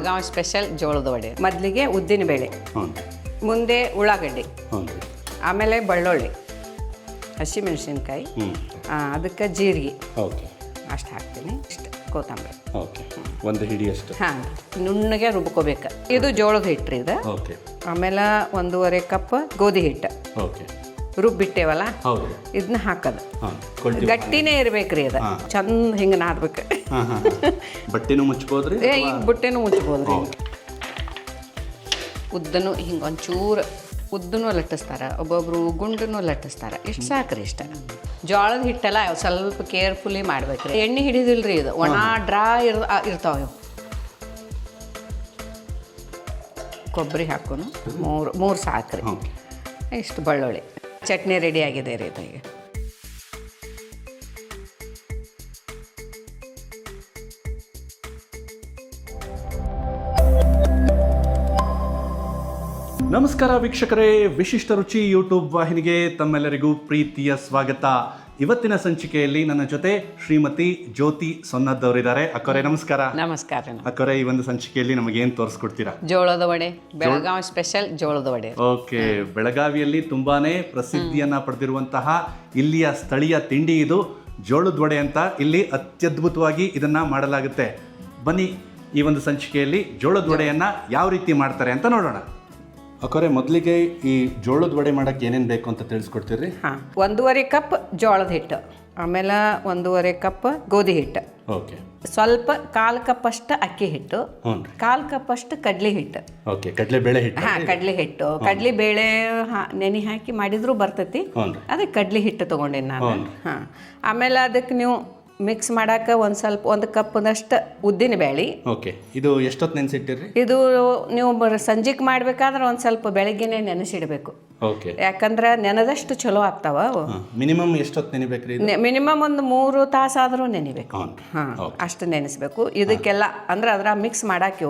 Belagavi special ಜೋಳದ ವಡೆ. ಮೊದಲಿಗೆ ಉದ್ದಿನ ಬೇಳೆ, ಮುಂದೆ ಉಳ್ಳಾಗಡ್ಡಿ, ಆಮೇಲೆ ಬೆಳ್ಳುಳ್ಳಿ, ಹಸಿಮೆಣಸಿನ್ಕಾಯಿ, ಅದಕ್ಕೆ ಜೀರಿಗೆ ಅಷ್ಟು ಹಾಕ್ತೀನಿ. ಇಷ್ಟು ಕೊತ್ತಂಬರಿ, ಒಂದು ಹಿಡಿಯಷ್ಟು. ಹಾಂ, ನುಣ್ಣಗೆ ರುಬ್ಕೋಬೇಕು. ಇದು ಜೋಳದ ಹಿಟ್ಟು ಇದು. ಆಮೇಲೆ 1.5 ಕಪ್ ಗೋಧಿ ಹಿಟ್ಟು ರುಬ್ಬಿಟ್ಟೇವಲ್ಲ, ಇದನ್ನ ಹಾಕೋದು. ಗಟ್ಟಿನೇ ಇರ್ಬೇಕ್ರಿ ಅದು, ಚಂದ ಹಿಂಗೆ ನಾದ್ಬೇಕು. ಬಟ್ಟೆನೂ ಮುಚ್ಬೋದ್ರಿ, ಈಗ ಬುಟ್ಟೆನೂ ಮುಚ್ಬೋದ್ರಿ. ಉದ್ದನು ಹಿಂಗೆ ಒಂಚೂರು ಉದ್ದನೂ ಲಟ್ಟಿಸ್ತಾರೆ, ಒಬ್ಬೊಬ್ರು ಗುಂಡನ್ನು ಲಟ್ಟಿಸ್ತಾರೆ. ಇಷ್ಟು ಸಾಕ್ರಿ, ಇಷ್ಟ. ಜೋಳದ ಹಿಟ್ಟೆಲ್ಲ ಸ್ವಲ್ಪ ಕೇರ್ಫುಲಿ ಮಾಡ್ಬೇಕ್ರಿ. ಎಣ್ಣೆ ಹಿಡಿದಿಲ್ರಿ, ಇದು ಒಣ ಡ್ರಾ ಇರ್ತಾವೆ. ಕೊಬ್ಬರಿ ಹಾಕೋನು ಮೂರು ಸಾಕ್ರಿ. ಇಷ್ಟು ಬೆಳ್ಳುಳ್ಳಿ. ಚಟ್ನಿ ರೆಡಿ ಆಗಿದೆ ರೀ ಇದು. ಈಗ ನಮಸ್ಕಾರ ವೀಕ್ಷಕರೇ, ವಿಶಿಷ್ಟ ರುಚಿ ಯೂಟ್ಯೂಬ್ ವಾಹಿನಿಗೆ ತಮ್ಮೆಲ್ಲರಿಗೂ ಪ್ರೀತಿಯ ಸ್ವಾಗತ. ಇವತ್ತಿನ ಸಂಚಿಕೆಯಲ್ಲಿ ನನ್ನ ಜೊತೆ ಶ್ರೀಮತಿ ಜ್ಯೋತಿ ಸೊನ್ನದ್ದವರಿದ್ದಾರೆ. ಅಕ್ಕರೆ ನಮಸ್ಕಾರ. ನಮಸ್ಕಾರ ಅಕ್ಕರೆ, ಈ ಒಂದು ಸಂಚಿಕೆಯಲ್ಲಿ ನಮಗೆ ಏನು ತೋರಿಸ್ಕೊಡ್ತೀರಾ? ಜೋಳದ ವಡೆ, ಬೆಳಗಾವಿ ಸ್ಪೆಷಲ್ ಜೋಳದ ವಡೆ. ಓಕೆ, ಬೆಳಗಾವಿಯಲ್ಲಿ ತುಂಬಾನೇ ಪ್ರಸಿದ್ಧಿಯನ್ನ ಪಡೆದಿರುವಂತಹ ಇಲ್ಲಿಯ ಸ್ಥಳೀಯ ತಿಂಡಿ ಇದು ಜೋಳದ ವಡೆ ಅಂತ. ಇಲ್ಲಿ ಅತ್ಯದ್ಭುತವಾಗಿ ಇದನ್ನ ಮಾಡಲಾಗುತ್ತೆ. ಬನ್ನಿ, ಈ ಒಂದು ಸಂಚಿಕೆಯಲ್ಲಿ ಜೋಳದ ವಡೆಯನ್ನ ಯಾವ ರೀತಿ ಮಾಡ್ತಾರೆ ಅಂತ ನೋಡೋಣ. ಅಕ್ಕರೆ, ಮೊದಲಿಗೆ ಈ ಜೋಳದ ವಡೆ ಮಾಡಕ್ಕೆ ಏನೇನು ಬೇಕು ಅಂತ ತಿಳಿಸ್ಕೊಡ್ತೀರಿ? ಹಾಂ, 1.5 ಕಪ್ ಜೋಳದ ಹಿಟ್ಟು, ಆಮೇಲೆ 1.5 ಕಪ್ ಗೋಧಿ ಹಿಟ್ಟು, ಓಕೆ, ಸ್ವಲ್ಪ 1/4 ಕಪ್ ಅಷ್ಟು ಅಕ್ಕಿ ಹಿಟ್ಟು, 1/4 ಕಪ್ ಅಷ್ಟು ಕಡ್ಲಿ ಹಿಟ್ಟು. ಓಕೆ, ಕಡಲೆಬೇಳೆ ಹಿಟ್ಟು. ಹಾಂ, ಕಡ್ಲಿ ಹಿಟ್ಟು. ಕಡ್ಲಿ ಬೇಳೆ ನೆನೆ ಹಾಕಿ ಮಾಡಿದ್ರು ಬರ್ತೈತಿ. ಅದಕ್ಕೆ ಕಡ್ಲಿ ಹಿಟ್ಟು ತೊಗೊಂಡೇನಿ ನಾನು. ಹಾಂ, ಆಮೇಲೆ ಅದಕ್ಕೆ ನೀವು ಮಿಕ್ಸ್ ಮಾಡಕ್ಕೆ ಒಂದು ಕಪ್ನಷ್ಟು ಉದ್ದಿನ ಬೇಳೆ. ಓಕೆ, ಇದು ಎಷ್ಟೊತ್ತು ನೆನೆಸಿಟ್ಟಿರಿ? ಇದು ನೀವು ಸಂಜೆಗೆ ಮಾಡ್ಬೇಕಾದ್ರೆ ಒಂದು ಸ್ವಲ್ಪ ಬೆಳಗ್ಗೆನೆ ನೆನೆಸಿಡಬೇಕು. ಓಕೆ, ಯಾಕಂದ್ರೆ ನೆನೆದಷ್ಟು ಚಲೋ ಆಗ್ತಾವ. ಮಿನಿಮಮ್ ಎಷ್ಟೊತ್ತು ನೆನಿಬೇಕ್ರಿ? ಮಿನಿಮಮ್ ಒಂದು 3 ತಾಸು ಆದರೂ ನೆನಿಬೇಕು. ಹಾಂ, ಅಷ್ಟು ನೆನೆಸ್ಬೇಕು. ಇದಕ್ಕೆಲ್ಲ ಅಂದ್ರೆ ಅದ್ರ ಮಿಕ್ಸ್ ಮಾಡಾಕೆ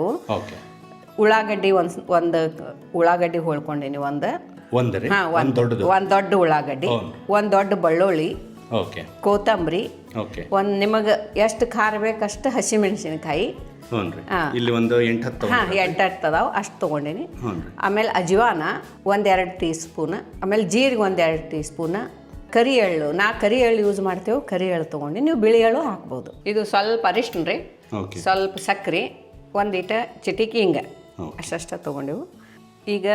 ಉಳ್ಳಾಗಡ್ಡಿ ಒಂದು ಉಳ್ಳಾಗಡ್ಡಿ ಹೊಳ್ಕೊಂಡೀನಿ. ಒಂದು ದೊಡ್ಡ ಉಳ್ಳಾಗಡ್ಡಿ, ಒಂದು ದೊಡ್ಡ ಬೆಳ್ಳುಳ್ಳಿ, ಕೊತ್ತಂಬರಿ, ನಿಮಗೆ ಎಷ್ಟು ಖಾರ ಬೇಕಷ್ಟು ಹಸಿಮೆಣಸಿನಕಾಯಿ. ಇಲ್ಲಿ ಒಂದು 8-10 ಅದಾವ, ಅಷ್ಟು ತೊಗೊಂಡೀನಿ. ಆಮೇಲೆ ಅಜ್ವಾನ 1-2 ಟೀ ಸ್ಪೂನ್, ಆಮೇಲೆ ಜೀರಿಗೆ 1-2 ಟೀ ಸ್ಪೂನ್, ಕರಿ ಎಳ್ಳು. ಕರಿ ಎಳ್ಳು ಯೂಸ್ ಮಾಡ್ತೇವೆ, ಕರಿ ಎಳ್ಳು ತೊಗೊಂಡು. ನೀವು ಬಿಳಿ ಎಳ್ಳು ಹಾಕ್ಬೋದು. ಇದು ಸ್ವಲ್ಪ ಅರಿಶಿನ ರೀ, ಸ್ವಲ್ಪ ಸಕ್ಕರೆ, ಒಂದೀಟ ಚಿಟಿಕಿ ಹಿಂಗೆ, ಅಷ್ಟಷ್ಟ ತೊಗೊಂಡೆವು. ಈಗ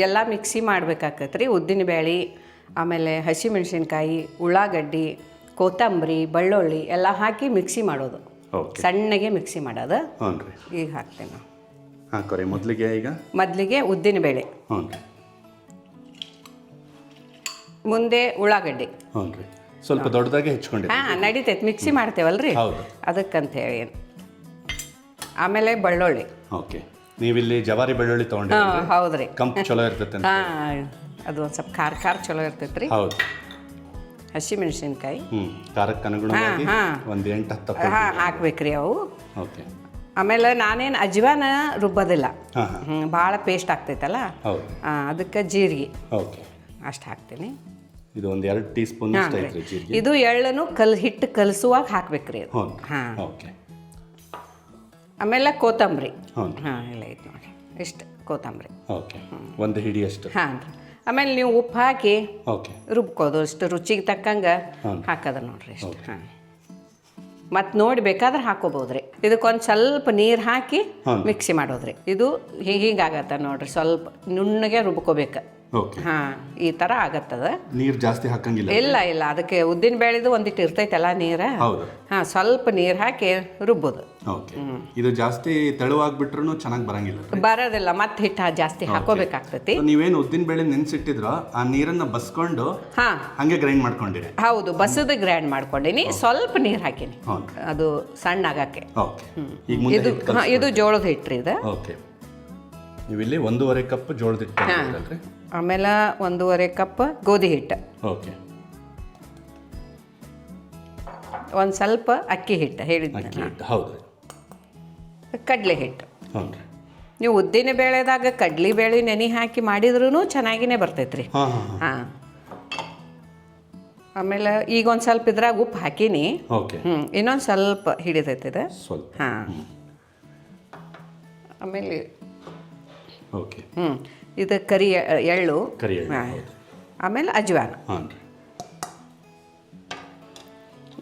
ಎಲ್ಲ ಮಿಕ್ಸಿ ಮಾಡ್ಬೇಕಾಕತ್ರಿ. ಉದ್ದಿನ ಬೇಳೆ, ಆಮೇಲೆ ಹಸಿಮೆಣಸಿನ್ಕಾಯಿ, ಉಳ್ಳಾಗಡ್ಡಿ, ಕೊತ್ತಂಬರಿ, ಬೆಳ್ಳುಳ್ಳಿ ಎಲ್ಲ ಹಾಕಿ ಮಿಕ್ಸಿ ಮಾಡೋದು. ಸಣ್ಣಗೆ ಮಿಕ್ಸಿ ಮಾಡೋದು. ಈಗ ಹಾಕ್ತೇನೆ ನಾವು. ಮೊದಲಿಗೆ ಉದ್ದಿನ ಬೇಳೆ, ಮುಂದೆ ಉಳ್ಳಾಗಡ್ಡಿ. ಸ್ವಲ್ಪ ದೊಡ್ಡದಾಗಿ ಹೆಚ್ಕೊಂಡು. ಹಾಂ, ನಡೀತೈತೆ, ಮಿಕ್ಸಿ ಮಾಡ್ತೇವಲ್ರಿ ಅದಕ್ಕಂತ ಹೇಳಿ. ಆಮೇಲೆ ಬೆಳ್ಳುಳ್ಳಿ. ಓಕೆ, ನೀವಿಲ್ಲಿ ಜವಾರಿ ಬೆಳ್ಳುಳ್ಳಿ ತೊಗೊಂಡಿದ್ದೀರಿ? ಹೌದ್ರಿ, ಕಂಪು ಚಲೋ ಇರ್ತೈತೆ. ಹಾಂ, ಅದು ಒಂದು ಸ್ವಲ್ಪ ಖಾರ ಚಲೋ ಇರ್ತೈತೆ ರೀ. ಹೌದು. ಹಸಿಮೆಣಸಿನ್ಕಾಯಿ ಖಾರಕ್ಕೆ ಅನುಗುಣವಾಗಿ ಒಂದು 8-10 ಹಾಕ್ಬೇಕ್ರಿ ಅವು. ಓಕೆ, ಆಮೇಲೆ ನಾನೇನು ಅಜ್ವಾನ ರುಬ್ಬೋದಿಲ್ಲ, ಭಾಳ ಪೇಸ್ಟ್ ಆಗ್ತೈತಲ್ಲ, ಅದಕ್ಕೆ ಜೀರಿಗೆ ಅಷ್ಟು ಹಾಕ್ತೀನಿ. ಇದು ಒಂದು 2 ಟೀ ಸ್ಪೂನ್. ಇದು ಎಳ್ಳನ್ನು ಹಿಟ್ಟು ಕಲಸುವಾಗ ಹಾಕ್ಬೇಕ್ರಿ. ಹಾಂ, ಓಕೆ. ಆಮೇಲೆ ಕೊತ್ತಂಬರಿ. ಹಾಂ, ಇಲ್ಲ ಐತೆ ನೋಡಿ, ಇಷ್ಟು ಕೊತ್ತಂಬರಿ. ಓಕೆ, ಒಂದು ಹಿಡಿಯಷ್ಟು. ಹಾಂ, ಆಮೇಲೆ ನೀವು ಉಪ್ಪು ಹಾಕಿ ರುಬ್ಕೋದು. ಇಷ್ಟು ರುಚಿಗೆ ತಕ್ಕಂಗೆ ಹಾಕೋದು ನೋಡ್ರಿ ಇಷ್ಟು. ಹಾಂ, ಮತ್ತು ನೋಡಿ ಬೇಕಾದ್ರೆ ಹಾಕೋಬೋದ್ರಿ. ಇದಕ್ಕೊಂದು ಸ್ವಲ್ಪ ನೀರು ಹಾಕಿ ಮಿಕ್ಸಿ ಮಾಡೋದ್ರಿ. ಇದು ಹೀಗಾಗತ್ತೆ ನೋಡ್ರಿ, ಸ್ವಲ್ಪ ನುಣ್ಣಗೆ ರುಬ್ಕೋಬೇಕು. ಹಾಂ, ಈ ಥರ ಆಗತ್ತದ. ನೀರು ಜಾಸ್ತಿ ಹಾಕಂಗಿಲ್ಲ? ಇಲ್ಲ, ಅದಕ್ಕೆ ಉದ್ದಿನ ಬೇಳೆದು ಒಂದಿಟ್ಟು ಇರ್ತೈತಲ್ಲ ನೀರು. ಹಾಂ, ಸ್ವಲ್ಪ ನೀರು ಹಾಕಿ ರುಬ್ಬೋದು. ಇದು ಜಾಸ್ತಿ ತೆಳುವಾಗ್ಬಿಟ್ರು ಚೆನ್ನಾಗಿ ಬರೋದಿಲ್ಲ, ಮತ್ತೆ ಹಿಟ್ಟು ಜಾಸ್ತಿ ಹಾಕೋಬೇಕಾಗ್ತೈತಿ. ನೀವೇನು ಉದ್ದಿನ ಬೇಳೆ ನೆನ್ಸಿಟ್ಟಿದ್ರೋ ಆ ನೀರನ್ನ ಬಸ್ಕೊಂಡು ಹಂಗೆ ಗ್ರೈಂಡ್ ಮಾಡ್ಕೊಂಡಿರಿ? ಹೌದು, ಬಸದ ಗ್ರೈಂಡ್ ಮಾಡ್ಕೊಂಡಿನಿ. ಸ್ವಲ್ಪ ನೀರು ಹಾಕಿನಿ ಅದು ಸಣ್ಣ ಆಗಕ್ಕೆ. ಇದು ಜೋಳದ ಹಿಟ್ರಿ ಇದು. ಓಕೆ, ನೀವಿಲ್ಲಿ 1.5 ಕಪ್ ಜೋಳದ ಹಿಟ್ಟು, ಆಮೇಲೆ 1.5 ಕಪ್ ಗೋಧಿ ಹಿಟ್ಟು, ಓಕೆ, ಒಂದು ಸ್ವಲ್ಪ ಅಕ್ಕಿ ಹಿಟ್ಟು ಹೇಳಿದ್ದೆ. ಹೌದು, ಕಡಲೆ ಹಿಟ್ಟು. ನೀವು ಉದ್ದಿನ ಬೇಳೆದಾಗ ಕಡ್ಲಿ ಬೇಳೆ ನೆನೆ ಹಾಕಿ ಮಾಡಿದ್ರೂ ಚೆನ್ನಾಗಿನೇ ಬರ್ತೈತ್ರಿ. ಹಾಂ, ಆಮೇಲೆ ಈಗ ಒಂದು ಸ್ವಲ್ಪ ಇದ್ರಾಗ ಉಪ್ಪು ಹಾಕೀನಿ. ಇನ್ನೊಂದು ಸ್ವಲ್ಪ ಹಿಡಿತೈತಿದೆ. ಹಾಂ, ಆಮೇಲೆ ಓಕೆ ಇದು ಕರಿ ಎಳ್ಳು ಕರಿ ಎಳ್ಳು, ಹಾಂ. ಆಮೇಲೆ ಅಜ್ವಾನ ಹಾಂ ರೀ.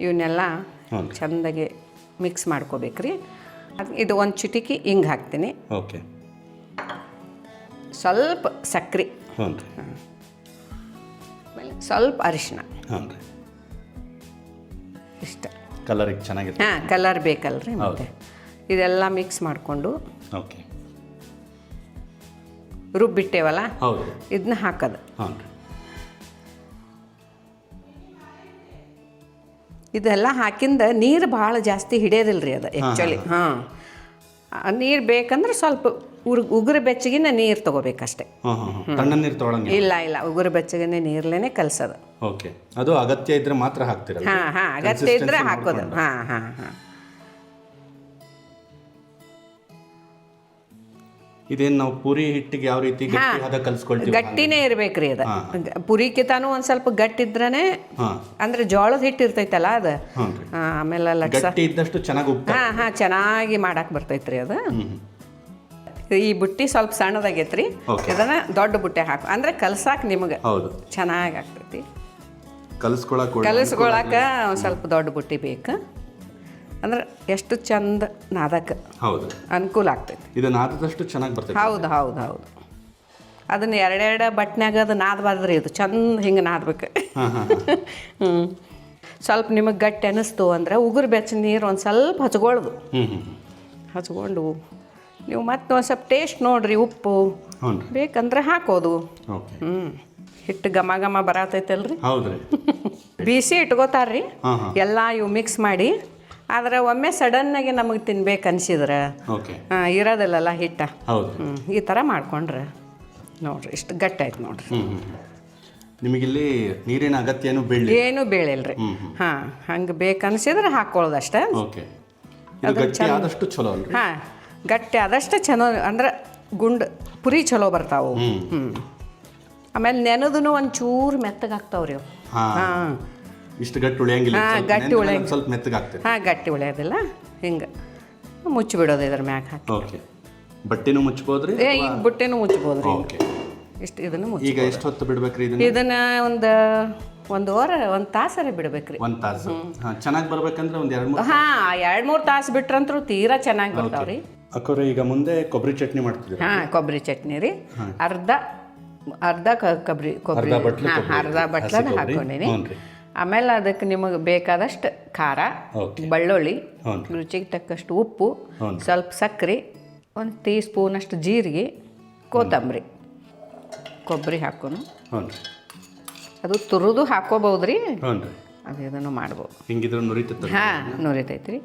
ಇವನ್ನೆಲ್ಲ ಹಾಂ ರೀ. ಚೆಂದಾಗಿ ಮಿಕ್ಸ್ ಮಾಡ್ಕೋಬೇಕ್ರಿ. ಇದು ಒಂದು ಚಿಟಿಕಿ ಹಿಂಗೆ ಹಾಕ್ತೀನಿ. ಓಕೆ. ಸ್ವಲ್ಪ ಸಕ್ರೆ, ಹಾಂ ರೀ. ಆಮೇಲೆ ಸ್ವಲ್ಪ ಅರಿಶಿನ, ಹಾಂ ರೀ. ಇಷ್ಟ. ಕಲರಿಗೆ ಚೆನ್ನಾಗಿದೆ. ಹಾಂ, ಕಲರ್ ಬೇಕಲ್ರಿ ಮತ್ತೆ. ಇದೆಲ್ಲ ಮಿಕ್ಸ್ ಮಾಡಿಕೊಂಡು ಓಕೆ. ರುಬ್ಬಿಟ್ಟೇವಲ್ಲ, ಹೌದು, ಇದನ್ನ ಹಾಕೋದು. ಹಾಂ ರೀ. ಇದೆಲ್ಲ ಹಾಕಿಂದ ನೀರು ಭಾಳ ಜಾಸ್ತಿ ಹಿಡಿಯೋದಿಲ್ಲ ರೀ ಅದು ಆ್ಯಕ್ಚುಲಿ. ಹಾಂ, ನೀರು ಬೇಕಂದ್ರೆ ಸ್ವಲ್ಪ ಉಗುರು ಬೆಚ್ಚಗಿನ ನೀರು ತೊಗೋಬೇಕಷ್ಟೆ. ಹಾಂ ಹಾಂ ಹಾಂ. ತಣ್ಣ ನೀರು ತೊಗೊಳಂಗಿಲ್ಲ? ಇಲ್ಲ, ಉಗುರು ಬೆಚ್ಚಗಿನ ನೀರ್ಲೇನೆ ಕಲಸೋದು. ಓಕೆ. ಅದು ಅಗತ್ಯ ಇದ್ರೆ ಮಾತ್ರ ಹಾಕ್ತೀರಲ್ಲ? ಹಾಂ ಹಾಂ, ಅಗತ್ಯ ಇದ್ರೆ ಹಾಕೋದು. ಹಾಂ ಹಾಂ ಹಾಂ. ಇದೇನು ನಾವು ಪೂರಿ ಹಿಟ್ಟಿಗೆ ಯಾವ ರೀತಿ ಗಟ್ಟಿ ಹದ ಕಲ್ಸ್ಕೊಳ್ತೀವಿ? ಗಟ್ಟಿನೇ ಇರ್ಬೇಕ್ರಿ ಅದು. ಪುರಿಕಿತಾನು ಒಂದು ಸ್ವಲ್ಪ ಗಟ್ಟಿದ್ರೇ, ಅಂದ್ರೆ ಜೋಳದ ಹಿಟ್ಟು ಇರ್ತೈತಲ್ಲ ಅದು. ಆಮೇಲೆ ಲಟ್ಸ ಗಟ್ಟಿ ಇದ್ದಷ್ಟು ಚೆನ್ನಾಗಿ ಉಪ್ಪು. ಹಾಂ ಹಾಂ, ಚೆನ್ನಾಗಿ ಮಾಡಕ್ಕೆ ಬರ್ತೈತ್ರಿ ಅದು. ಈ ಬುಟ್ಟಿ ಸ್ವಲ್ಪ ಸಣ್ಣದಾಗೈತ್ರಿ. ಇದನ್ನ ದೊಡ್ಡ ಬುಟ್ಟಿ ಹಾಕು ಅಂದ್ರೆ ಕಲ್ಸಾಕ ನಿಮಗೆ ಹೌದು ಚೆನ್ನಾಗಿ ಆಗ್ತೈತಿ. ಕಲಿಸ್ಕೊಳಕ ಒಂದು ಸ್ವಲ್ಪ ದೊಡ್ಡ ಬುಟ್ಟಿ ಬೇಕು. ಅಂದ್ರೆ ಎಷ್ಟು ಚಂದ ನಾದಕ್ಕೆ ಹೌದು ಅನುಕೂಲ ಆಗ್ತೈತಿ. ಇದು ನಾದದಷ್ಟು ಚೆನ್ನಾಗಿ ಬರ್ತೈತಿ. ಹೌದು ಹೌದು ಹೌದು. ಅದನ್ನ ಎರಡೆರಡು ಬಟ್ನ್ಯಾಗ ಅದು ನಾದಬಾರ್ದ್ರಿ, ಇದು ಚಂದ ಹಿಂಗೆ ನಾದ್ಬೇಕು. ಹ್ಞೂ. ಸ್ವಲ್ಪ ನಿಮಗೆ ಗಟ್ಟಿ ಅನ್ನಿಸ್ತು ಅಂದ್ರೆ ಉಗುರು ಬೆಚ್ಚ ನೀರು ಒಂದು ಸ್ವಲ್ಪ ಹಚ್ಕೊಳ್ದು. ಹಚ್ಕೊಂಡು ನೀವು ಮತ್ತೆ ಒಂದು ಸ್ವಲ್ಪ ಟೇಸ್ಟ್ ನೋಡ್ರಿ, ಉಪ್ಪು ಬೇಕಂದ್ರೆ ಹಾಕೋದು. ಹಿಟ್ಟು ಘಮ ಘಮ ಬರತೈತಲ್ರಿ. ಹೌದ್ರಿ. ಬಿಸಿ ಇಟ್ಕೋತಾರ್ರಿ ಎಲ್ಲ ಇವು ಮಿಕ್ಸ್ ಮಾಡಿ. ಆದ್ರೆ ಒಮ್ಮೆ ಸಡನ್ನಾಗಿ ನಮಗೆ ತಿನ್ಬೇಕು ಅನ್ಸಿದ್ರೆ ಇರೋದಿಲ್ಲಲ್ಲ ಹಿಟ್ಟ. ಈ ಥರ ಮಾಡ್ಕೊಂಡ್ರೆ ನೋಡ್ರಿ ಇಷ್ಟು ಗಟ್ಟಿ ಆಯ್ತು ನೋಡ್ರಿ. ನಿಮಗಿಲ್ಲಿ ನೀರಿನ ಅಗತ್ಯ ಏನು ಬೀಳಿಲ್ರಿ. ಹಾಂ, ಹಂಗೆ ಬೇಕನ್ಸಿದ್ರೆ ಹಾಕೊಳ್ಳೋದಷ್ಟೇ. ಆದಷ್ಟು ಚಲೋ ಅಲ್ರಿ. ಹಾಂ, ಗಟ್ಟಿ ಆದಷ್ಟು ಚಲೋ ಅಂದ್ರೆ ಗುಂಡು ಪುರಿ ಚಲೋ ಬರ್ತಾವು. ಆಮೇಲೆ ನೆನದೂ ಒಂಚೂರು ಮೆತ್ತಗಾಗ್ತಾವ್ರಿ ಅವು. ಹಾಂ, ಇಷ್ಟು ಗಟ್ಟಿ ಉಳಿಯಂಗಿಲ್ಲ. ಗಟ್ಟಿ ಉಳಿಯಂಗಿಲ್ಲ, ಸ್ವಲ್ಪ ಮೆತ್ತಗಾಗ್ತದೆ. ಹಾಂ, ಗಟ್ಟಿ ಉಳಿಯೋದಿಲ್ಲ. ಹಿಂಗೆ ಮುಚ್ಚಿಬಿಡೋದು ಇದ್ರ ಮ್ಯಾಗ ಹಾಕಿ. ಓಕೆ. ಬಟ್ಟೆನೂ ಮುಚ್ಬೋದ್ರಿ? ಈಗ ಬುಟ್ಟೆನೂ ಮುಚ್ಬೋದ್ರಿ. ಇಷ್ಟು ಇದನ್ನು ಮುಚ್ಚಿ. ಈಗ ಎಷ್ಟು ಹೊತ್ತು ಬಿಡ್ಬೇಕ್ರಿ ಇದನ್ನ ಒಂದು ತಾಸರೆ ಬಿಡ್ಬೇಕ್ರಿ. ಒಂದು ತಾಸು ಚೆನ್ನಾಗಿ ಬರ್ಬೇಕಂದ್ರೆ ಒಂದು 2-3. ಹಾಂ, 2-3 ತಾಸು ಬಿಟ್ರಂತೂ ತೀರಾ ಚೆನ್ನಾಗಿ ಬರ್ತಾವ್ರಿ. ಅಕ್ಕೋರೆ ಈಗ ಮುಂದೆ ಕೊಬ್ಬರಿ ಚಟ್ನಿ ಮಾಡ್ತಿದ್ದೀವಿ. ಹಾಂ, ಕೊಬ್ಬರಿ ಚಟ್ನಿ ರೀ. ಅರ್ಧ ಕೊಬ್ಬರಿ ಅರ್ಧ ಬಟ್ಲನ ಹಾಕೊಂಡೀನಿ. ಆಮೇಲೆ ಅದಕ್ಕೆ ನಿಮಗೆ ಬೇಕಾದಷ್ಟು ಖಾರ, ಬೆಳ್ಳುಳ್ಳಿ, ರುಚಿಗೆ ತಕ್ಕಷ್ಟು ಉಪ್ಪು, ಸ್ವಲ್ಪ ಸಕ್ಕರೆ, 1 ಟೀ ಸ್ಪೂನಷ್ಟು ಜೀರಿಗೆ, ಕೊತ್ತಂಬರಿ, ಕೊಬ್ಬರಿ ಹಾಕೋನು. ಅದು ತುರಿದು ಹಾಕೋಬಹುದ್ರಿ. ಅದು ಇದನ್ನು ಮಾಡ್ಬೋದು. ಹಿಂಗಿದ್ರೆ ನುರಿತೈತೆ. ಹಾಂ, ನುರಿತೈತ್ರಿ.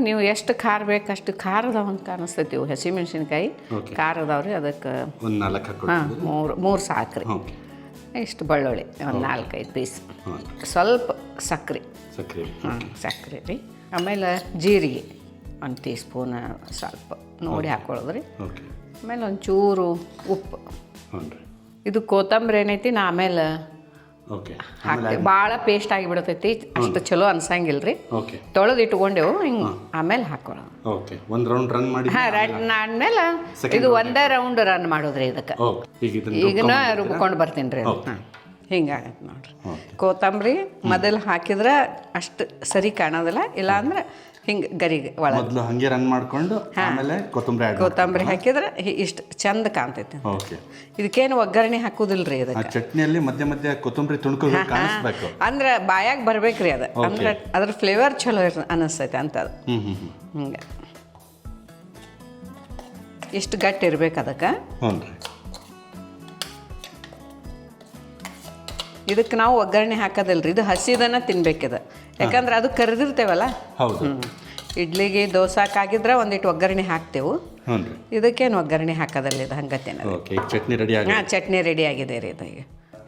ನೀವು ಎಷ್ಟು ಖಾರ ಬೇಕು ಅಷ್ಟು ಖಾರದ ಒಂದು ಕಾಣಿಸ್ತೈತಿ. ಇವು ಹಸಿಮೆಣ್ಸಿನ್ಕಾಯಿ ಖಾರ ಅದಾವ್ರಿ, ಅದಕ್ಕೆ 3 ಸಾಕ್ರಿ. ಇಷ್ಟು ಬೆಳ್ಳುಳ್ಳಿ ಒಂದು 4-5 ಪೀಸ್, ಸ್ವಲ್ಪ ಸಕ್ಕರೆ ಸಕ್ಕರೆ ರೀ. ಆಮೇಲೆ ಜೀರಿಗೆ 1 ಟೀ ಸ್ಪೂನ್ ಸ್ವಲ್ಪ ನೋಡಿ ಹಾಕೊಳ್ಳೋದ್ರಿ. ಆಮೇಲೆ ಒಂಚೂರು ಉಪ್ಪು. ಇದು ಕೊತ್ತಂಬರಿ ಏನೈತಿ ನಾ ಆಮೇಲೆ ಹಾಕ್ತೀವಿ. ಭಾಳ ಪೇಸ್ಟ್ ಆಗಿಬಿಡ್ತೈತಿ, ಅಷ್ಟು ಚಲೋ ಅನ್ಸಂಗಿಲ್ಲ ರೀ. ತೊಳೆದು ಇಟ್ಕೊಂಡೆವು ಹಿಂಗೆ ಆಮೇಲೆ ಹಾಕೊಳ್ಳೋದು. ಒಂದು ರೌಂಡ್ ರನ್ ಮಾಡಿ. ಹಾಂ, ರನ್ ಆದ್ಮೇಲೆ ಇದು ಒಂದೇ ರೌಂಡ್ ರನ್ ಮಾಡೋದ್ರಿ. ಇದಕ್ಕೆ ಈಗನ ರುಬ್ಕೊಂಡು ಬರ್ತೀನಿ ರೀ. ಹಾಂ, ಹಿಂಗಾಗತ್ತೆ ನೋಡ್ರಿ. ಕೊತ್ತಂಬರಿ ಮೊದಲು ಹಾಕಿದ್ರೆ ಅಷ್ಟು ಸರಿ ಕಾಣೋದಿಲ್ಲ, ಇಲ್ಲಾಂದ್ರೆ ಹಿಂಗೆ ಗರಿಗೆ ಒಳಗೆ ಹಂಗೆ ರನ್ ಮಾಡ್ಕೊಂಡು ಆಮೇಲೆ ಕೊತ್ತಂಬರಿ ಹಾಕಿದ್ರೆ ಇಷ್ಟು ಚಂದ ಕಾಣ್ತೈತೆ. ಇದಕ್ಕೇನು ಒಗ್ಗರಣೆ ಹಾಕೋದಿಲ್ರಿ. ಇದಕ್ಕೆ ಚಟ್ನಿಯಲ್ಲಿ ಮಧ್ಯ ಮಧ್ಯ ಕೊತ್ತಂಬರಿ ತುಣುಕು ಕಾಣಿಸ್ಬೇಕು, ಅಂದ್ರೆ ಬಾಯಾಗ ಬರ್ಬೇಕ್ರಿ ಅದು. ಅಂದ್ರೆ ಅದ್ರ ಫ್ಲೇವರ್ ಚಲೋ ಅನಿಸ್ತೈತೆ ಅಂತ ಅದು. ಹಿಂಗೆ ಇಷ್ಟು ಗಟ್ಟಿ ಇರ್ಬೇಕು ಅದಕ್ಕೆ. ಇದಕ್ಕೆ ನಾವು ಒಗ್ಗರಣೆ ಹಾಕೋದಿಲ್ರಿ, ಇದು ಹಸಿದನ್ನ ತಿನ್ಬೇಕಿದೆ. ಯಾಕಂದ್ರೆ ಅದು ಕರೆದಿರ್ತೇವಲ್ಲ. ಇಡ್ಲಿಗೆ ದೋಸಾಕಾಗಿದ್ರೆ ಒಂದಿಟ್ಟು ಒಗ್ಗರಣೆ ಹಾಕ್ತೇವೆ. ಇದಕ್ಕೇನು ಒಗ್ಗರಣೆ ಹಾಕೋದಿಲ್ಲ, ಇದು ಹಂಗೆ ತಿನ್ನೋದು. ಚಟ್ನಿ ರೆಡಿ ಆಗಿದೆ. ಹಾಂ, ಚಟ್ನಿ ರೆಡಿ ಆಗಿದೆ ರೀ ಇದು. ಈಗ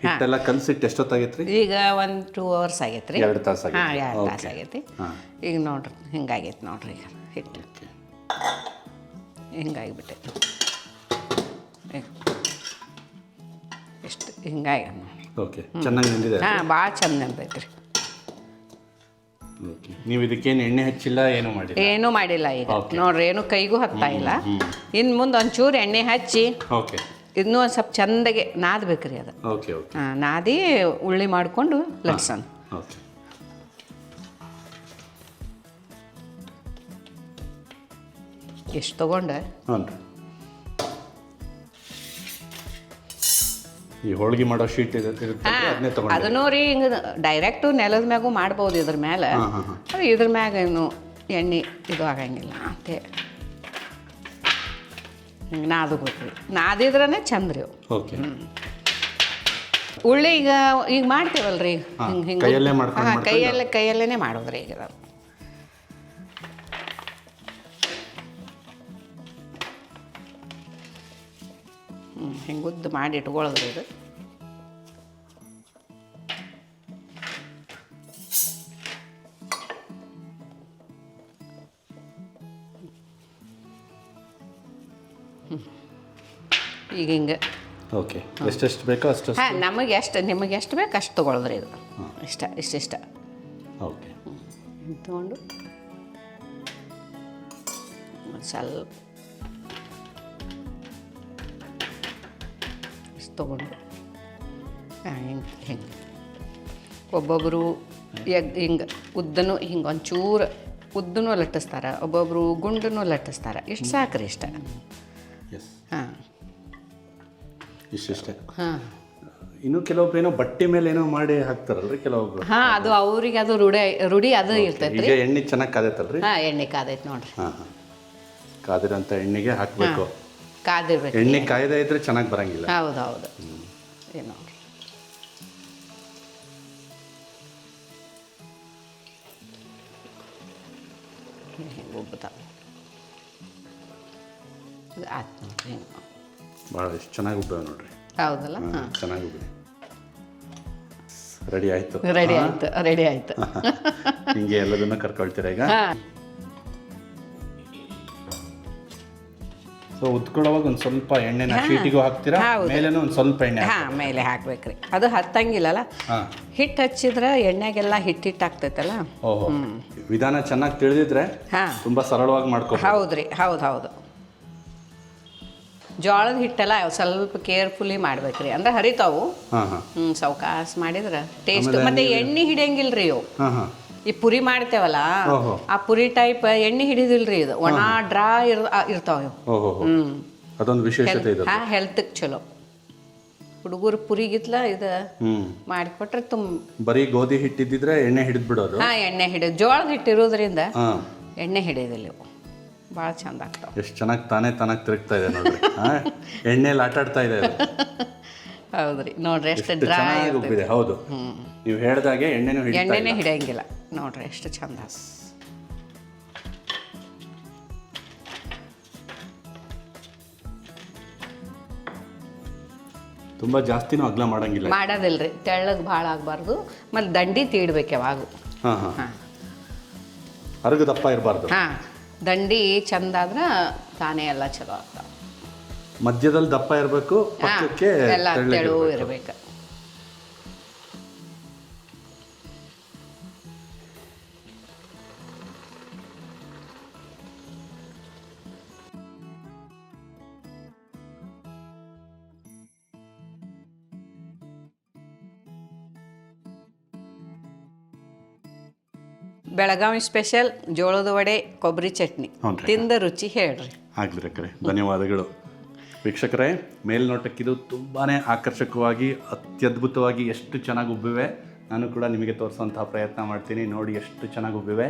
ಹಿಟ್ಟೆಲ್ಲ ಕಲಸಿಟ್ಟು ಎಷ್ಟೊತ್ತಾಗೈತ್ರಿ? ಈಗ 1-2 hours ಆಗೈತೆ ರೀ. 2 ತಾಸು. ಹಾಂ, 2 ತಾಸು ಆಗೈತಿ. ಈಗ ನೋಡ್ರಿ ಹಿಂಗಾಗೈತೆ ನೋಡ್ರಿ. ಈಗ ಹಿಟ್ಟು ಹಿಂಗಾಗಿಬಿಟ್ಟೈತಿ. ಎಷ್ಟು ಹಿಂಗಾಗಿ ಓಕೆ, ಚೆನ್ನಾಗಿ ನೆಂದಿದೆ. ಹಾಂ, ಭಾಳ ಚಂದ ನೆಂದೈತೆ ರೀ. ಓಕೆ ನೀವು ಇದಕ್ಕೇನು ಎಣ್ಣೆ ಹಚ್ಚಿಲ್ಲ ಏನೂ ಮಾಡಿಲ್ಲ? ಏನೂ ಮಾಡಿಲ್ಲ ಈಗ ನೋಡ್ರಿ, ಏನು ಕೈಗೂ ಹತ್ತಾ ಇಲ್ಲ. ಇನ್ನು ಮುಂದೆ ಒಂಚೂರು ಎಣ್ಣೆ ಹಚ್ಚಿ ಓಕೆ ಇನ್ನೂ ಒಂದು ಸ್ವಲ್ಪ ಚಂದಾಗೆ ನಾದಬೇಕ್ರಿ ಅದು. ಓಕೆ ಓಕೆ ನಾದಿ ಉಳ್ಳಿ ಮಾಡಿಕೊಂಡು ಲಟ್ಸೋಣ. ಓಕೆ ಎಷ್ಟು ತೊಗೊಂಡೆ? ಹ್ಞೂ ರೀ. ಈ ಹೋಳಿಗೆ ಮಾಡೋ ಶೀಟ್ ಇರುತ್ತೆ ಅದನ್ನೇ ತಗೊಂಡು ಅದನ್ನೂ ರೀ ಹಿಂಗೆ ಡೈರೆಕ್ಟು ನೆಲದ ಮ್ಯಾಗೂ ಮಾಡ್ಬೋದು. ಇದ್ರ ಮೇಲೆ ಅದು ಇದ್ರ ಮ್ಯಾಗ ಏನು ಎಣ್ಣೆ ಇದು ಆಗಂಗಿಲ್ಲ ಅಂತೆ. ಹಿಂಗೆ ನಾದಬೇಕು ರೀ, ನಾದಿದ್ರೇ ಚಂದ ರೀ. ಓಕೆ ಉಳ್ಳಿ ಈಗ ಮಾಡ್ತೇವಲ್ರಿ ಹಿಂಗೆ ಹಿಂಗೆ ಕೈಯಲ್ಲೇ ಮಾಡ್ಕೊಂಡು ಕೈಯಲ್ಲೇ ಮಾಡೋದ್ರಿ ಈಗ. ಹಿಂಗೆ ಉದ್ದು ಮಾಡಿ ಇಟ್ಕೊಳ್ಳೋದ್ರಿ ಇದು. ಈಗ ಹಿಂಗೆ ಓಕೆ ಎಷ್ಟೆಷ್ಟು ಬೇಕೋ ಅಷ್ಟು. ಹಾಂ, ನಿಮಗೆ ಎಷ್ಟು ಬೇಕು ಅಷ್ಟು ತೊಗೊಳದ್ರಿ ಇದು. ಇಷ್ಟ ಓಕೆ ತೊಗೊಂಡು ಸ್ವಲ್ಪ ಇಷ್ಟು ತೊಗೊಂಡು ಹಿಂಗೆ ಒಬ್ಬೊಬ್ಬರು ಹಿಂಗೆ ಉದ್ದನೂ ಹಿಂಗೆ ಒಂಚೂರು ಉದ್ದನೂ ಲಟ್ಟಿಸ್ತಾರೆ, ಒಬ್ಬೊಬ್ಬರು ಗುಂಡನೂ ಲಟ್ಟಿಸ್ತಾರೆ. ಇಷ್ಟು ಸಾಕ್ರಿ ಇಷ್ಟ. ಹಾಂ ಇಷ್ಟೇ. ಹಾಂ, ಇನ್ನು ಕೆಲವೊಬ್ರು ಏನೋ ಬಟ್ಟೆ ಮೇಲೆ ಏನೋ ಮಾಡಿ ಹಾಕ್ತಾರಲ್ರಿ ಕೆಲವೊಬ್ರು. ಹಾಂ, ಅದು ಅವ್ರಿಗೆ ಅದು ರೂಢಿ ಅದು ಇರ್ತೈತೆ. ಈಗ ಎಣ್ಣೆ ಚೆನ್ನಾಗಿ ಕಾದೈತಲ್ರಿ? ಹಾಂ, ಎಣ್ಣೆ ಕಾದೈತೆ ನೋಡ್ರಿ. ಹಾಂ ಹಾಂ, ಕಾದಿರೋಂಥ ಎಣ್ಣೆಗೆ ಹಾಕಬೇಕು. ಕಾದಿರ್ಬೇಕು. ಎಣ್ಣೆ ಕಾಯ್ದೆ ಇದ್ರೆ ಚೆನ್ನಾಗಿ ಬರಂಗಿಲ್ಲ. ಹೌದು ಏನು ನೋಡ್ರಿ. ಹಿಂಗೆ ಉಬ್ಬುತ್ತಾವೆ. ಆಯ್ತು ನೋಡ್ರಿ. ಹಿಂಗೆ ಭಾಳ ಎಷ್ಟು ಚೆನ್ನಾಗಿ ಉಬ್ಬ ನೋಡ್ರಿ. ಹೌದಲ್ಲ? ಹಾಂ, ಚೆನ್ನಾಗಿ ಉಬ್ಬಿ ರೆಡಿ ಆಯಿತು. ರೆಡಿ ಆಯಿತು. ಹಿಂಗೆ ಎಲ್ಲದನ್ನ ಕರ್ಕೊಳ್ತೀರಾ ಈಗ? ಸೊ ಉದ್ಕೊಳ್ಳೋವಾಗ ಒಂದು ಸ್ವಲ್ಪ ಎಣ್ಣೆನ ಶೀಟಿಗೂ ಹಾಕ್ತೀರಾ, ಮೇಲೇನೂ ಒಂದು ಸ್ವಲ್ಪ ಎಣ್ಣೆ? ಹಾಂ, ಮೇಲೆ ಹಾಕ್ಬೇಕ್ರಿ. ಅದು ಹತ್ತಂಗಿಲ್ಲಲ್ಲ. ಹಿಟ್ಟು ಹಚ್ಚಿದ್ರೆ ಎಣ್ಣೆಗೆಲ್ಲ ಹಿಟ್ಟಿಟ್ಟಾಗ್ತೈತಲ್ಲ. ಓಹೋ, ವಿಧಾನ ಚೆನ್ನಾಗಿ ತಿಳಿದಿದ್ರೆ ತುಂಬ ಸರಳವಾಗಿ ಮಾಡ್ಕೊ. ಹೌದ್ರಿ, ಹೌದು. ಜೋಳದ ಹಿಟ್ಟೆಲ್ಲ ಸ್ವಲ್ಪ ಕೇರ್ಫುಲಿ ಮಾಡ್ಬೇಕ್ರಿ, ಅಂದ್ರೆ ಹರಿತಾವು. ಸೌಕಾಸ್ ಮಾಡಿದ್ರೆ ಟೇಸ್ಟ್. ಮತ್ತೆ ಎಣ್ಣೆ ಹಿಡಿಯಂಗಿಲ್ರಿ ಇವು. ಈ ಪುರಿ ಮಾಡ್ತೇವಲ್ಲ, ಆ ಪುರಿ ಟೈಪ್ ಎಣ್ಣೆ ಹಿಡಿದಿಲ್ರಿ ಇದು. ಒಣ ಡ್ರಾ ಇರ್ತಾವ ಇವು. ಅದೊಂದು ವಿಶೇಷತೆ ಇದೆ. ಹೆಲ್ತ್ಗೆ ಚಲೋ. ಹುಡುಗರು ಪುರಿಗಿತ್ಲ ಇದು ಮಾಡಿಕೊಟ್ರೆ ಬರೀ ಗೋಧಿ ಹಿಟ್ಟಿದ್ರೆ ಎಣ್ಣೆ ಹಿಡಿದ್ ಬಿಡೋದು. ಎಣ್ಣೆ ಹಿಡಿದು ಜೋಳದ ಹಿಟ್ಟು ಇರೋದ್ರಿಂದ ಎಣ್ಣೆ ಹಿಡಿಯೋದಿಲ್ಲ ಇವು. ಭಾಳ ಚಂದ ಆಗ್ತಾವ. ಎಷ್ಟು ಚೆನ್ನಾಗಿ ತಾನಾಗಿ ತಿರುಗ್ತಾ ಇದೆ ನೋಡ್ರಿ. ಎಣ್ಣೆಲಿ ಆಟಾಡ್ತಾ ಇದೆ. ಹೌದ್ರಿ, ನೋಡ್ರಿ ಎಷ್ಟು ಡ್ರೈ ಉಬ್ಬಿದೆ. ಹೌದು, ನೀವು ಹೇಳ್ದಾಗೆ ಎಣ್ಣೆನೂ ಹಿಡಿಯಂಗಿಲ್ಲ. ನೋಡ್ರಿ ಎಷ್ಟು ಚಂದ. ತುಂಬ ಜಾಸ್ತಿನೂ ಅಗಲ ಮಾಡೋದಿಲ್ರಿ. ತೆಳ್ಳಗೆ ಭಾಳ ಆಗಬಾರ್ದು. ಮತ್ತು ದಂಡಿ ತೀಡ್ಬೇಕು ಯಾವಾಗ. ಅರ್ಗ ದಪ್ಪ ಇರಬಾರ್ದು. ದಂಡಿ ಚಂದ ಆದ್ರೆ ತಾನೇ ಎಲ್ಲ ಚಲೋ ಆಗ್ತಾವ. ಮಧ್ಯದಲ್ಲಿ ದಪ್ಪ ಇರಬೇಕು, ಎಲ್ಲ ತೆಳು ಇರಬೇಕು. ಬೆಳಗಾವಿ ಸ್ಪೆಷಲ್ ಜೋಳದ ವಡೆ, ಕೊಬ್ಬರಿ ಚಟ್ನಿ ತಿಂದ ರುಚಿ ಹೇಳ್ರಿ. ಆಗ್ಲಿ ಕರೆ, ಧನ್ಯವಾದಗಳು. ವೀಕ್ಷಕರೇ, ಮೇಲ್ನೋಟಕ್ಕಿದು ತುಂಬಾ ಆಕರ್ಷಕವಾಗಿ ಅತ್ಯದ್ಭುತವಾಗಿ ಎಷ್ಟು ಚೆನ್ನಾಗಿ ಉಬ್ಬಿವೆ. ನಾನು ಕೂಡ ನಿಮಗೆ ತೋರಿಸುವಂತಹ ಪ್ರಯತ್ನ ಮಾಡ್ತೀನಿ. ನೋಡಿ ಎಷ್ಟು ಚೆನ್ನಾಗಿ ಉಬ್ಬಿವೆ.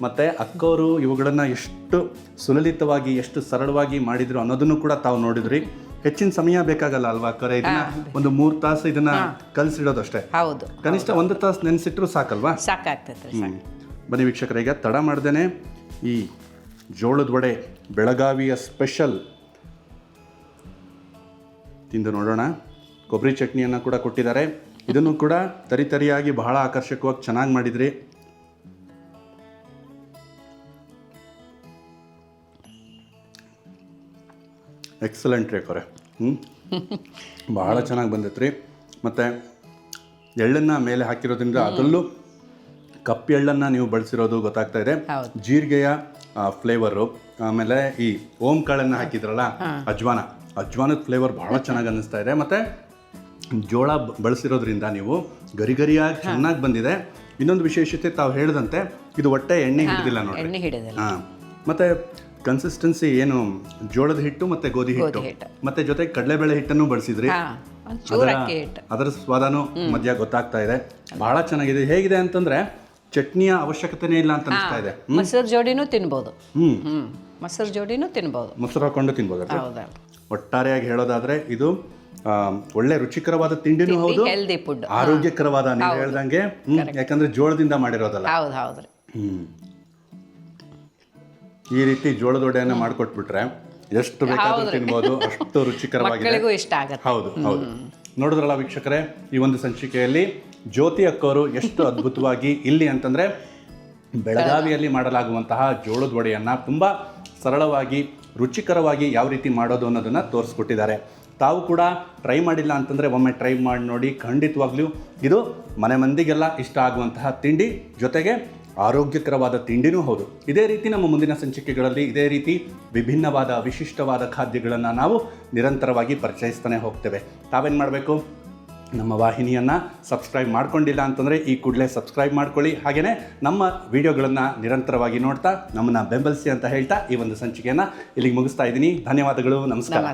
ಮತ್ತು ಅಕ್ಕವರು ಇವುಗಳನ್ನು ಎಷ್ಟು ಸುಲಲಿತವಾಗಿ ಎಷ್ಟು ಸರಳವಾಗಿ ಮಾಡಿದ್ರು ಅನ್ನೋದನ್ನು ಕೂಡ ತಾವು ನೋಡಿದ್ರಿ. ಹೆಚ್ಚಿನ ಸಮಯ ಬೇಕಾಗಲ್ಲ ಅಲ್ವಾ ಅಕ್ಕರೆ? ಇದನ್ನ ಒಂದು 3 ತಾಸು ಇದನ್ನ ಕಲಸಿಡೋದಷ್ಟೇ. ಹೌದು, ಕನಿಷ್ಠ 1 ತಾಸು ನೆನೆಸಿಟ್ರು ಸಾಕಲ್ವಾ? ಸಾಕಾಗ್ತೈತೆ. ಬನ್ನಿ ವೀಕ್ಷಕರೇ, ಈಗ ತಡ ಮಾಡ್ದೇನೆ ಈ ಜೋಳದ ವಡೆ ಬೆಳಗಾವಿಯ ಸ್ಪೆಷಲ್ ತಿಂದು ನೋಡೋಣ. ಕೊಬ್ಬರಿ ಚಟ್ನಿಯನ್ನು ಕೂಡ ಕೊಟ್ಟಿದ್ದಾರೆ. ಇದನ್ನು ಕೂಡ ತರಿಯಾಗಿ ಬಹಳ ಆಕರ್ಷಕವಾಗಿ ಚೆನ್ನಾಗಿ ಮಾಡಿದ್ರಿ. ಎಕ್ಸಲೆಂಟ್ ರೀ ಅಕ್ಕರೆ. ಭಾಳ ಚೆನ್ನಾಗಿ ಬಂದೈತೆ ರೀ. ಮತ್ತು ಎಳ್ಳನ್ನು ಮೇಲೆ ಹಾಕಿರೋದ್ರಿಂದ ಅದರಲ್ಲೂ ಕಪ್ಪು ಎಳ್ಳನ್ನು ನೀವು ಬಳಸಿರೋದು ಗೊತ್ತಾಗ್ತಾ ಇದೆ. ಹೌದು. ಜೀರಿಗೆಯ ಫ್ಲೇವರು, ಆಮೇಲೆ ಈ ಓಂ ಕಾಳನ್ನು ಹಾಕಿದ್ರಲ್ಲ ಅಜ್ವಾನದ ಫ್ಲೇವರ್ ಬಹಳ ಚೆನ್ನಾಗಿ ಅನ್ನಿಸ್ತಾ ಇದೆ. ಮತ್ತು ಜೋಳ ಬಳಸಿರೋದ್ರಿಂದ ನೀವು ಗರಿಗರಿಯಾಗಿ ಚೆನ್ನಾಗಿ ಬಂದಿದೆ. ಇನ್ನೊಂದು ವಿಶೇಷತೆ ತಾವು ಹೇಳಿದಂತೆ ಇದು ಒಟ್ಟೆ ಎಣ್ಣೆ ಹಿಡಿದಿಲ್ಲ ನೋಡಿ. ಎಣ್ಣೆ ಹಿಡಿದಿಲ್ಲ. ಹಾಂ, ಮತ್ತು ಕನ್ಸಿಸ್ಟೆನ್ಸಿ ಏನು ಜೋಳದ ಹಿಟ್ಟು ಮತ್ತು ಗೋಧಿ ಹಿಟ್ಟು ಮತ್ತು ಜೊತೆಗೆ ಕಡಲೆಬೇಳೆ ಹಿಟ್ಟನ್ನು ಬಳಸಿದ್ರಿ. ಅದರ ಸ್ವಾದನೂ ಮಧ್ಯ ಗೊತ್ತಾಗ್ತಾ ಇದೆ. ಬಹಳ ಚೆನ್ನಾಗಿದೆ. ಹೇಗಿದೆ ಅಂತಂದ್ರೆ ಚಟ್ನಿಯ ಅವಶ್ಯಕತೆನೇ ಇಲ್ಲ ಅಂತ ಅನಿಸ್ತಾ ಇದೆ. ಮೊಸರು ಜೋಡಿನೂ ತಿನ್ಬೋದು. ಮೊಸರು ಜೋಡಿನೂ ತಿನ್ಬೋದು. ಮೊಸರು ಹಾಕೊಂಡು ತಿನ್ಬೋದು. ಹೌದಾ? ಒಟ್ಟಾರೆಯಾಗಿ ಹೇಳೋದಾದ್ರೆ ಇದು ಒಳ್ಳೆ ರುಚಿಕರವಾದ ತಿಂಡಿನೂ ಹೌದು, ಹೆಲ್ದಿ ಫುಡ್, ಆರೋಗ್ಯಕರವಾದ ನೀವು ಹೇಳ್ದಂಗೆ. ಯಾಕಂದ್ರೆ ಜೋಳದಿಂದ ಮಾಡಿರೋದಲ್ಲ. ಹೌದು ಹೌದ್ರಿ. ಈ ರೀತಿ ಜೋಳದ ವಡೆಯನ್ನ ಮಾಡ್ಕೊಟ್ಬಿಟ್ರೆ ಎಷ್ಟು ಬೇಕಾದ್ರೂ ತಿನ್ಬೋದು, ಅಷ್ಟು ರುಚಿಕರವಾಗಿದೆ. ಇಷ್ಟ ಆಗುತ್ತೆ. ಹೌದು ಹೌದು. ನೋಡಿದ್ರಲ್ಲ ವೀಕ್ಷಕರೇ, ಈ ಒಂದು ಸಂಚಿಕೆಯಲ್ಲಿ ಜ್ಯೋತಿ ಅಕ್ಕವರು ಎಷ್ಟು ಅದ್ಭುತವಾಗಿ ಇಲ್ಲಿ ಅಂತಂದ್ರೆ ಬೆಳಗಾವಿಯಲ್ಲಿ ಮಾಡಲಾಗುವಂತಹ ಜೋಳದ ವಡೆಯನ್ನ ತುಂಬಾ ಸರಳವಾಗಿ ರುಚಿಕರವಾಗಿ ಯಾವ ರೀತಿ ಮಾಡೋದು ಅನ್ನೋದನ್ನ ತೋರಿಸ್ಕೊಟ್ಟಿದ್ದಾರೆ. ತಾವು ಕೂಡ ಟ್ರೈ ಮಾಡಿಲ್ಲ ಅಂತಂದರೆ ಒಮ್ಮೆ ಟ್ರೈ ಮಾಡಿ ನೋಡಿ. ಖಂಡಿತವಾಗ್ಲೂ ಇದು ಮನೆ ಮಂದಿಗೆಲ್ಲ ಇಷ್ಟ ಆಗುವಂತಹ ತಿಂಡಿ, ಜೊತೆಗೆ ಆರೋಗ್ಯಕರವಾದ ತಿಂಡಿನೂ ಹೌದು. ಇದೇ ರೀತಿ ನಮ್ಮ ಮುಂದಿನ ಸಂಚಿಕೆಗಳಲ್ಲಿ ಇದೇ ರೀತಿ ವಿಭಿನ್ನವಾದ ವಿಶಿಷ್ಟವಾದ ಖಾದ್ಯಗಳನ್ನು ನಾವು ನಿರಂತರವಾಗಿ ಪರಿಚಯಿಸ್ತಾನೆ ಹೋಗ್ತೇವೆ. ತಾವೇನು ಮಾಡಬೇಕು, ನಮ್ಮ ವಾಹಿನಿಯನ್ನು ಸಬ್ಸ್ಕ್ರೈಬ್ ಮಾಡ್ಕೊಂಡಿಲ್ಲ ಅಂತಂದರೆ ಈ ಕೂಡಲೇ ಸಬ್ಸ್ಕ್ರೈಬ್ ಮಾಡ್ಕೊಳ್ಳಿ. ಹಾಗೆಯೇ ನಮ್ಮ ವಿಡಿಯೋಗಳನ್ನು ನಿರಂತರವಾಗಿ ನೋಡ್ತಾ ನಮ್ಮನ್ನು ಬೆಂಬಲಿಸಿ ಅಂತ ಹೇಳ್ತಾ ಈ ಒಂದು ಸಂಚಿಕೆಯನ್ನು ಇಲ್ಲಿಗೆ ಮುಗಿಸ್ತಾ ಇದ್ದೀನಿ. ಧನ್ಯವಾದಗಳು. ನಮಸ್ಕಾರ.